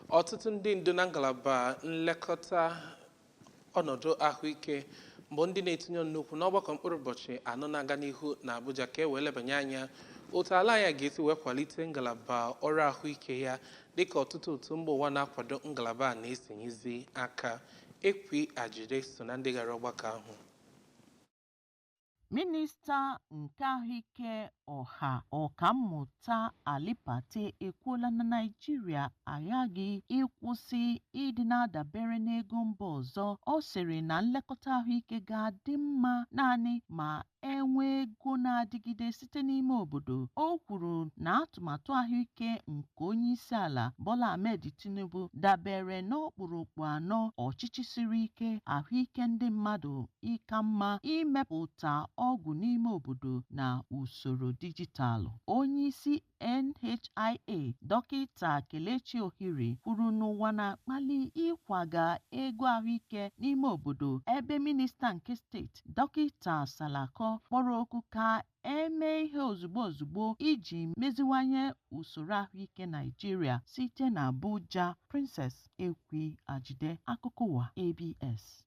Ọtụtụ ndị ndu na ngalaba nlekọta ọnọdụ ahụike bụ ndị na-etinye nnukwu n'ọgbakọ mkpụrụ ụbọchị anọ na-aga n'ihu na Abuja ka e wee lebanye anya otu ala ya ga-esi wee kwalite ngalaba ọrụ ahụike ya dịka ọtụtụ otu mba ụwa na-akwado ngalaba a na-esonyezi aka. Ekwi Ajide so na ndị gara ọgbakọ ahụ. Minista nke ahụike ọha ọkammụta Ali Pate ekwuola na Naịjirịa aghaghị ịkwụsị ịdị na-adabere n'ego mba ọzọ. Ọ sịrị na nlekọta ahụike ga-adị mma naanị ma enwee ego na-adịgide site n'ime obodo. O kwuru na atụmatụ ahụike nke Onyeisiala Bola Ahmed Tinubu dabere n'ọkpụrụkpụ anọ: ọchịchị siri ike, ahụike ndị mmadụ, ịka mma, imepụta ọgwụ n'ime obodo na usoro dijitalụ. Onyeisi NHIA Dọkịta Kelechi Ohiri kwuru n'ụwa na-akpali ịkwaga ego ahụike n'ime obodo, ebe minista nke steeti Dọkịta Salako kpọrọ oku ka eme ihe ozugbo iji meziwanye usoro ahụike Naịjirịa. Site na Abuja, Princess Ekwi Ajide, akụkọ ụwa ABS.